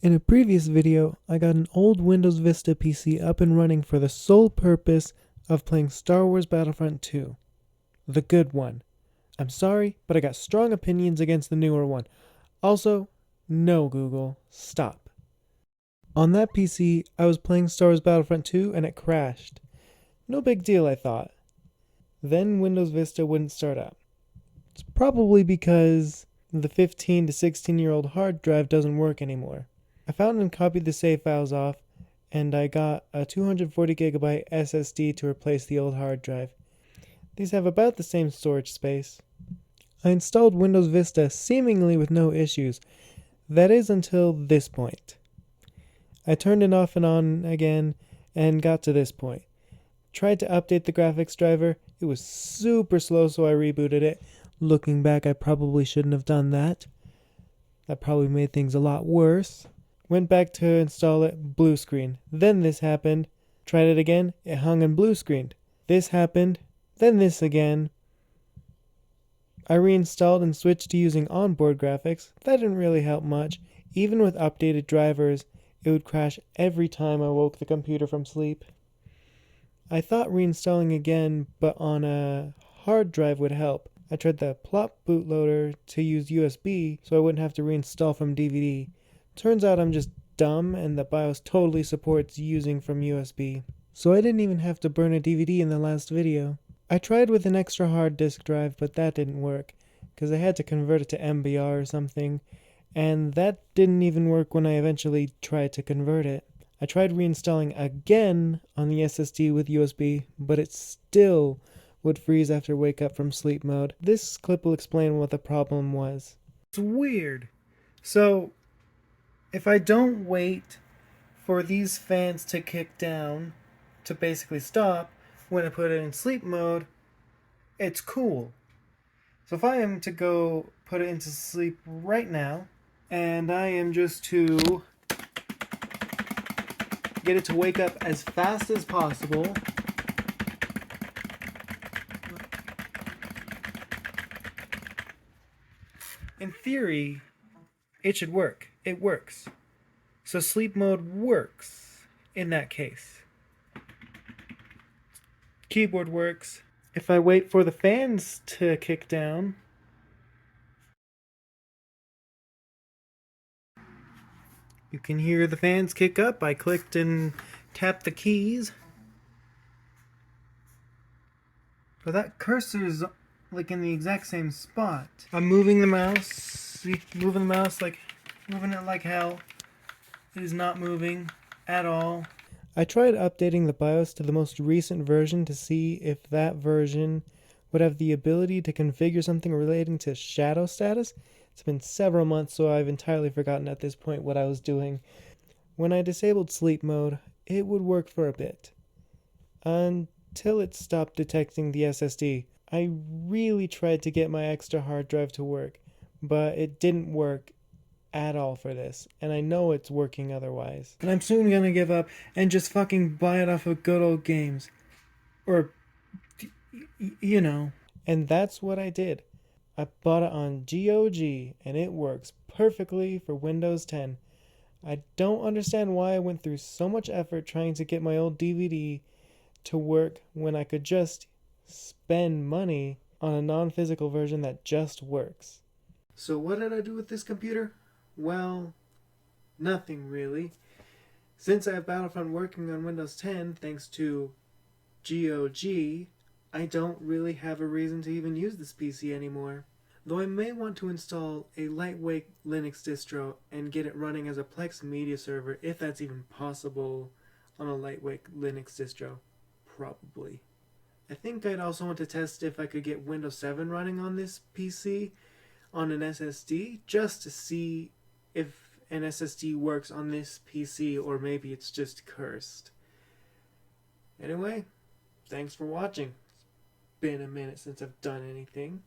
In a previous video, I got an old Windows Vista PC up and running for the sole purpose of playing Star Wars Battlefront 2. The good one. I'm sorry, but I got strong opinions against the newer one. Also, no Google, stop. On that PC, I was playing Star Wars Battlefront 2 and it crashed. No big deal, I thought. Then Windows Vista wouldn't start up. It's probably because the 15 to 16-year-old hard drive doesn't work anymore. I found and copied the save files off, and I got a 240GB SSD to replace the old hard drive. These have about the same storage space. I installed Windows Vista seemingly with no issues. That is until this point. I turned it off and on again and got to this point. Tried to update the graphics driver. It was super slow, so I rebooted it. Looking back, I probably shouldn't have done that. That probably made things a lot worse. Went back to install it, blue screen. Then this happened. Tried it again, it hung and blue screened. This happened, then this again. I reinstalled and switched to using onboard graphics. That didn't really help much. Even with updated drivers, it would crash every time I woke the computer from sleep. I thought reinstalling again, but on a hard drive would help. I tried the plop bootloader to use USB so I wouldn't have to reinstall from DVD. Turns out I'm just dumb and the BIOS totally supports using from USB. So I didn't even have to burn a DVD in the last video. I tried with an extra hard disk drive, but that didn't work because I had to convert it to MBR or something, and that didn't even work when I eventually tried to convert it. I tried reinstalling again on the SSD with USB, but it still would freeze after wake up from sleep mode. This clip will explain what the problem was. It's weird. So if I don't wait for these fans to kick down to basically stop, when I put it in sleep mode, it's cool. So if I am to go put it into sleep right now, and I am just to get it to wake up as fast as possible, in theory, it should work. It works. So sleep mode works in that case. Keyboard works. If I wait for the fans to kick down, you can hear the fans kick up. I clicked and tapped the keys. But that cursor's like in the exact same spot. I'm moving the mouse, like moving it like hell. It is not moving at all. I tried updating the BIOS to the most recent version to see if that version would have the ability to configure something relating to shadow status. It's been several months, so I've entirely forgotten at this point what I was doing. When I disabled sleep mode, it would work for a bit, until it stopped detecting the SSD. I really tried to get my extra hard drive to work, but it didn't work at all for this, and I know it's working otherwise. And I'm soon gonna give up and just fucking buy it off of Good Old Games. Or, you know. And that's what I did. I bought it on GOG, and it works perfectly for Windows 10. I don't understand why I went through so much effort trying to get my old DVD to work when I could just spend money on a non-physical version that just works. So what did I do with this computer? Well, nothing really. Since I have Battlefront working on Windows 10 thanks to GOG, I don't really have a reason to even use this PC anymore. Though I may want to install a lightweight Linux distro and get it running as a Plex media server, if that's even possible on a lightweight Linux distro. Probably. I think I'd also want to test if I could get Windows 7 running on this PC on an SSD, just to see if an SSD works on this PC, or maybe it's just cursed. Anyway, thanks for watching. It's been a minute since I've done anything.